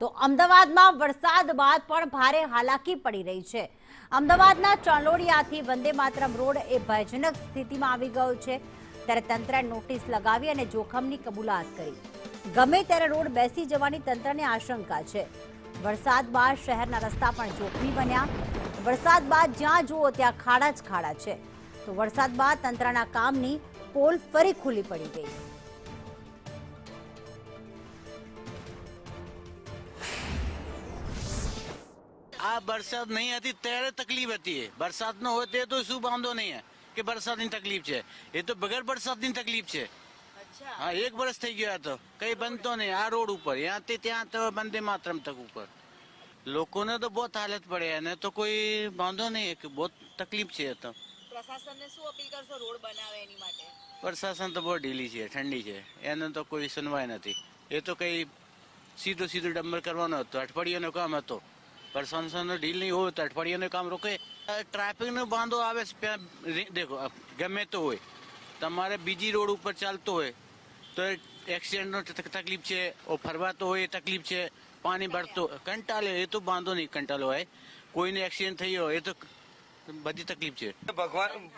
તો અમદાવાદમાં વરસાદ બાદ પણ ભારે હાલાકી પડી રહી છે। અમદાવાદના ચાંલોડિયાથી વંદે માતરમ રોડ એ ભયજનક સ્થિતિમાં આવી ગયો છે। ત્યારે તંત્રે નોટિસ લગાવી અને જોખમની કબૂલાત કરી। ગમે ત્યારે રોડ બેસી જવાની તંત્રને આશંકા છે। વરસાદ બાદ શહેરના રસ્તા પણ જોખમી બન્યા। વરસાદ બાદ જ્યાં જુઓ ત્યાં ખાડા જ ખાડા છે। તો વરસાદ બાદ તંત્રના કામની પોલ ફરી ખુલ્લી પડી ગઈ। આ વરસાદ નહીં હતી ત્યારે તકલીફ હતી। વરસાદ ન હોય તે તો શું વાંધો નહીં હે કે વરસાદની તકલીફ છે, એ તો વગર વરસાદની તકલીફ છે। हाँ, 1 वर्ष થઈ ગયો તો કઈ બનતો નહીં આ રોડ ઉપર, ત્યાંથી ત્યાં તો વંદે માતરમ તક ઉપર લોકોને તો બહુ હાલત પડે અને તો કોઈ વાંધો નહીં કે બહુ તકલીફ છે। તો પ્રશાસનને શું અપીલ કરશો રોડ બનાવે એની માટે? પ્રશાસન તો બહુ ઢીલી છે, ઠંડી છે, એને તો કોઈ સુનવાઈ નથી। એ તો કઈ સીધું ડમ્બર કરવાનો હતો, અઠવાડિયાનો કામ હતો। પ્રશાસનનો ઢીલ નહીં હોય તો અઠવાડિયાનું કામ રોકે। ટ્રાફિકનો બાંધો આવે દેખો ગમે તો હોય, તમારે બીજી રોડ ઉપર ચાલતો હોય તો એક્સિડન્ટનો તકલીફ છે, ફરવાતો હોય એ તકલીફ છે, પાણી ભરતો કંટાળે એ તો બાંધો નહીં કંટાળો હોય, કોઈને એક્સિડન્ટ થઈ હોય એ તો બધી તકલીફ છે।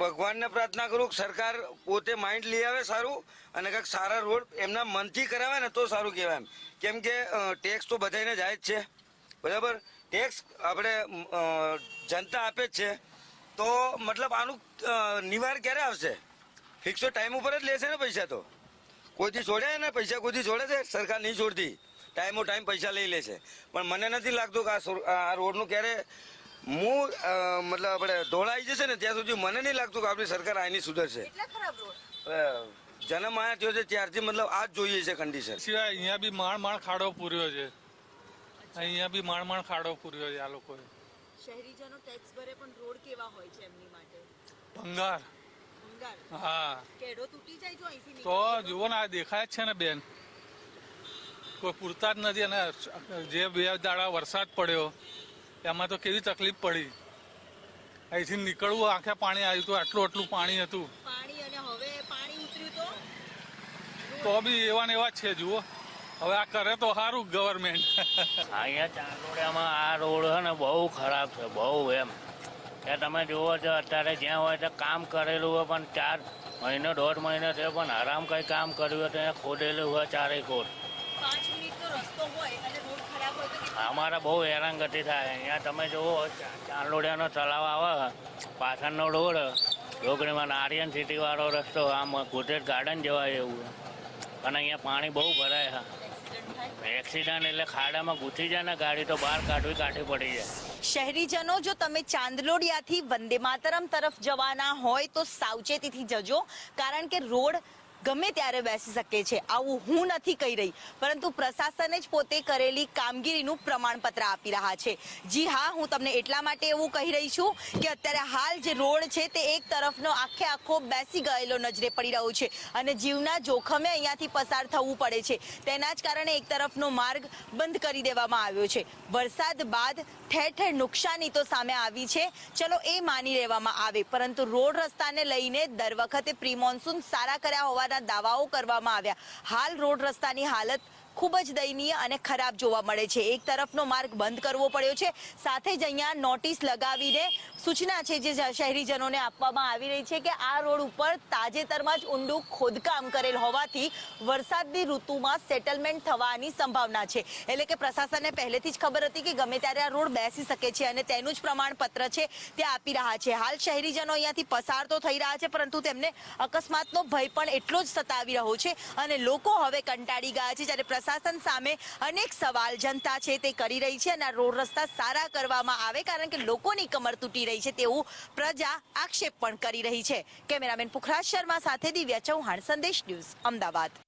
ભગવાનને પ્રાર્થના કરું કે સરકાર પોતે માઇન્ડ લઈ આવે સારું અને કંઈક સારા રોડ એમના મનથી કરાવે ને તો સારું કહેવાય એમ। કેમ કે ટેક્સ તો બધાને જાય જ છે, બરાબર? ટેક્સ આપણે જનતા આપે જ છે, તો મતલબ આનું નિવાર ક્યારે આવશે? ફિક્સ ટાઈમ ઉપર જ લેશે ને પૈસા। તો કોઈથી છોડે ને પૈસા, કોઈથી છોડે છે? સરકાર નહીં છોડતી, ટાઈમ પૈસા લઈ લેશે। પણ મને નથી લાગતું કે આ રોડનું ક્યારે મતલબ આપણે ધોળાઈ જશે ને ત્યાં સુધી મને નહીં લાગતું કે આપણી સરકાર આની સુધરશે। જન્મ આયા થયો છે ત્યારથી મતલબ આ જ જોઈએ છે કન્ડિશન। સિવાય અહીંયા બી માણ ખાડો પૂર્યો છે, અહીંયા બી માણ ખાડો પૂર્યો છે આ લોકોએ। શહેરીજનો ટેક્સ ભરે પણ રોડ કેવા હોય છે એમની માટે? ભંગાર। હા, કેડો તૂટી જાય જો અહીંથી તો જુઓ ને આ દેખાય જ છે ને બેન, કોઈ પૂરતા જ નથી। અને જે 2 દાડા વરસાદ પડ્યો એમાં તો કેવી તકલીફ પડી, અહીંથી નીકળવું આંખે પાણી આવ્યું હતું, આટલું પાણી હતું પાણી, અને હવે પાણી ઉતર્યું તો બી એવા ને એવા જ છે। જુઓ હવે આ કરે તો સારું ગવર્મેન્ટ। અહીંયા ચાંદોડિયામાં આ રોડ છે ને બહુ ખરાબ છે, બહુ એમ કે તમે જુઓ છો અત્યારે જ્યાં હોય ત્યાં કામ કરેલું હોય પણ 4 મહિને 1.5 મહિને થયો પણ આરામ કંઈ કામ કર્યું હોય ત્યાં ખોદેલું હોય 4 કોર। 5 મિનિટનો રસ્તો હોય અને રોડ ખરાબ હોય તો અમારે બહુ હેરાનગતિ થાય। અહીંયા તમે જુઓ ચાંદોડિયાનો તળાવ આવે, પાછળનો રોડ રોકડીમાં આર્યન સિટીવાળો રસ્તો, આમ ગુજરાત ગાર્ડન જવાય એવું, અને અહીંયા પાણી બહુ ભરાય છે। એક્સિડન્ટ એટલે ખાડામાં ઘૂસી જાય ને ગાડી તો બહાર કાઢવી પડી જાય। શહેરીજનો, જો તમે ચાંદલોડિયાથી વંદે માતરમ તરફ જવાના હોય તો સાવચેતીથી જજો, કારણ કે રોડ ગમે ત્યારે બેસી શકે છે। આવું હું નથી કહી રહી, પરંતુ પ્રશાસને જ પોતે કરેલી કામગીરીનું પ્રમાણપત્ર આપી રહ્યા છે। જી હા, હું તમને એટલા માટે એવું કહી રહી છું કે અત્યારે હાલ જે રોડ છે તે એક તરફનો આખો બેસી ગયેલો નજરે પડી રહ્યો છે અને જીવના જોખમે અહીંયાથી પસાર થવું પડે છે। તેના જ કારણે એક તરફનો માર્ગ બંધ કરી દેવામાં આવ્યો છે। વરસાદ બાદ ઠેર નુકસાની તો સામે આવી છે, ચલો એ માની લેવામાં આવે, પરંતુ રોડ રસ્તાને લઈને દર વખતે પ્રી મોન્સૂન સારા કર્યા હોવાના દાવાઓ કરવામાં આવ્યા। હાલ રોડ રસ્તાની હાલત ખૂબ જ દયનીય અને ખરાબ જોવા મળે છે। એક તરફનો માર્ગ બંધ કરવો પડ્યો છે, સાથે જ અહીંયા નોટિસ લગાવીને સૂચના છે જે શહેરીજનોને આપવામાં આવી રહી છે કે આ રોડ ઉપર તાજેતરમાં જ ઊંડું ખોદકામ કરેલ હોવાથી વરસાદની ઋતુમાં સેટલમેન્ટ થવાની સંભાવના છે। એટલે કે પ્રશાસનને પહેલેથી જ ખબર હતી કે ગમે ત્યારે આ રોડ બેસી શકે છે અને તેનું જ પ્રમાણપત્ર છે તે આપી રહ્યા છે। હાલ શહેરીજનો અહીંયાથી પસાર તો થઈ રહ્યા છે, પરંતુ તેમને અકસ્માતનો ભય પણ એટલો જ સતાવી રહ્યો છે અને લોકો હવે કંટાળી ગયા છે। જ્યારે પ્રશાસન સામે અનેક સવાલ જનતા છે તે કરી રહી છે અને આ રોડ રસ્તા સારા કરવામાં આવે, કારણ કે લોકોની કમર તૂટી રહી છે તેવું પ્રજા આક્ષેપ પણ કરી રહી છે। કેમેરામેન પુખરાજ શર્મા સાથે દિવ્યા ચૌહાણ, સંદેશ ન્યૂઝ, અમદાવાદ।